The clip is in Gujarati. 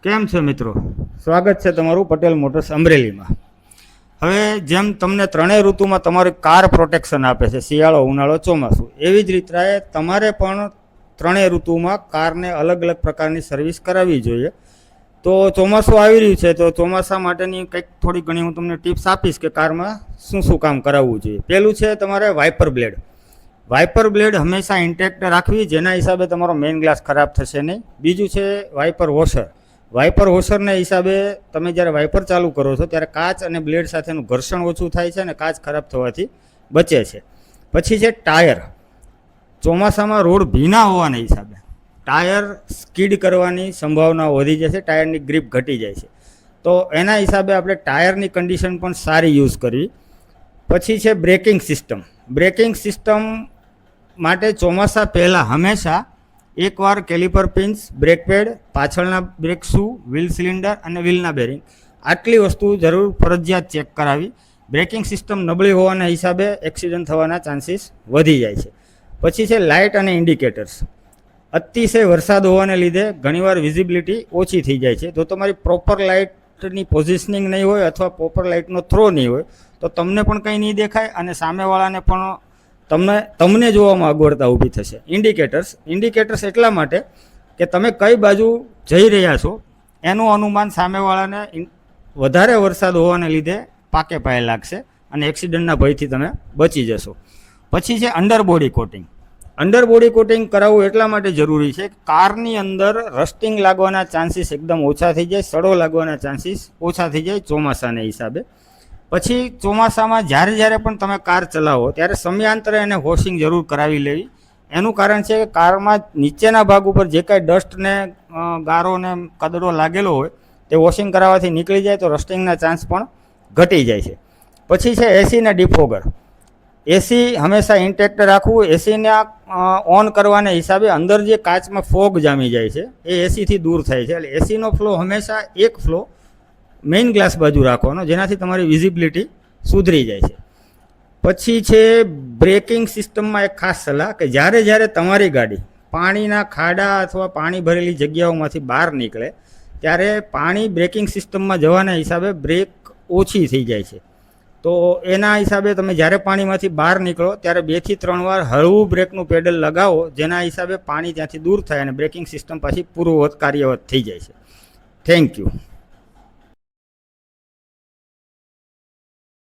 કેમ છે મિત્રો? સ્વાગત છે તમારું પટેલ મોટર્સ અમરેલીમાં. હવે જેમ તમને ત્રણેય ઋતુમાં તમારી કાર પ્રોટેક્શન આપે છે, શિયાળો, ઉનાળો, ચોમાસું, એવી જ રીતે તમારે પણ ત્રણેય ઋતુમાં કારને અલગ અલગ પ્રકારની સર્વિસ કરાવવી જોઈએ. તો ચોમાસું આવી રહ્યું છે, તો ચોમાસા માટેની કંઈક થોડી ઘણી હું તમને ટિપ્સ આપીશ કે કારમાં શું શું કામ કરાવવું જોઈએ. પહેલું છે તમારે વાઇપર બ્લેડ. વાઇપર બ્લેડ હંમેશા ઇન્ટેક્ટ રાખવી, જેના હિસાબે તમારો મેઇન ગ્લાસ ખરાબ થશે નહીં. બીજું છે વાઇપર વોશર. વાઇપર વોશરને હિસાબે તમે જ્યારે વાઇપર ચાલુ કરો છો ત્યારે કાચ અને બ્લેડ સાથેનું ઘર્ષણ ઓછું થાય છે અને કાચ ખરાબ થવાથી બચે છે. પછી છે ટાયર. ચોમાસામાં રોડ ભીના હોવાના હિસાબે ટાયર સ્કીડ કરવાની સંભાવના વધી જાય છે, ટાયરની ગ્રીપ ઘટી જાય છે. તો એના હિસાબે આપણે ટાયરની કન્ડિશન પણ સારી યુઝ કરવી. પછી છે બ્રેકિંગ સિસ્ટમ. બ્રેકિંગ સિસ્ટમ માટે ચોમાસા પહેલાં હંમેશા એકવાર કેલિપર પિન્સ, બ્રેક પેડ, પાછળના બ્રેક શૂ, વ્હીલ સિલિન્ડર અને વ્હીલના બેરિંગ, આટલી વસ્તુ જરૂર ફરજિયાત ચેક કરાવી. બ્રેકિંગ સિસ્ટમ નબળી હોવાના હિસાબે એક્સિડન્ટ થવાના ચાન્સીસ વધી જાય છે. પછી છે લાઇટ અને ઇન્ડિકેટર્સ. અતિશય વરસાદ હોવાને લીધે ઘણીવાર વિઝિબિલિટી ઓછી થઈ જાય છે. જો તમારી પ્રોપર લાઇટની પોઝિશનિંગ નહીં હોય અથવા પ્રોપર લાઇટનો થ્રો નહીં હોય તો તમને પણ કંઈ નહીં દેખાય અને સામેવાળાને પણ તમને જોવામાં અગવડતા ઊભી થશે. ઇન્ડિકેટર્સ એટલા માટે કે તમે કઈ બાજુ જઈ રહ્યા છો એનું અનુમાન સામેવાળાને વધારે વરસાદ હોવાને લીધે પાકે પાયે લાગશે અને એક્સિડન્ટના ભયથી તમે બચી જશો. પછી છે અંડરબોડી કોટિંગ. અંડરબોડી કોટિંગ કરાવવું એટલા માટે જરૂરી છે કે કારની અંદર રસ્ટિંગ લાગવાના ચાન્સીસ એકદમ ઓછા થઈ જાય, સડો લાગવાના ચાન્સીસ ઓછા થઈ જાય ચોમાસાના હિસાબે. પછી ચોમાસામાં જ્યારે પણ તમે કાર ચલાવો ત્યારે સમયાંતરે એને વોશિંગ જરૂર કરાવી લેવી. એનું કારણ છે કે કારમાં નીચેના ભાગ ઉપર જે કાંઈ ડસ્ટ ને ગારો ને કદડો લાગેલો હોય તે વોશિંગ કરાવવાથી નીકળી જાય તો રસ્ટિંગના ચાન્સ પણ ઘટી જાય છે. પછી છે એસીના ડિફોગર. એસી હંમેશા ઇન્ટેક્ટ રાખવું. એસીને ઓન કરવાના હિસાબે અંદર જે કાચમાં ફોગ જામી જાય છે એ એસીથી દૂર થાય છે. એટલે એસીનો ફ્લો હંમેશા એક ફ્લો મેઇન ગ્લાસ બાજુ રાખવાનો, જેનાથી તમારી વિઝિબિલિટી સુધરી જાય છે. પછી છે બ્રેકિંગ સિસ્ટમમાં એક ખાસ સલાહ કે જ્યારે તમારી ગાડી પાણીના ખાડા અથવા પાણી ભરેલી જગ્યાઓમાંથી બહાર નીકળે ત્યારે પાણી બ્રેકિંગ સિસ્ટમમાં જવાના હિસાબે બ્રેક ઓછી થઈ જાય છે. તો એના હિસાબે તમે જ્યારે પાણીમાંથી બહાર નીકળો ત્યારે 2 થી 3 વાર હળવું બ્રેકનું પેડલ લગાવો, જેના હિસાબે પાણી ત્યાંથી દૂર થાય અને બ્રેકિંગ સિસ્ટમ પાછી પૂર્વવત કાર્યવત થઈ જાય છે. Thank you.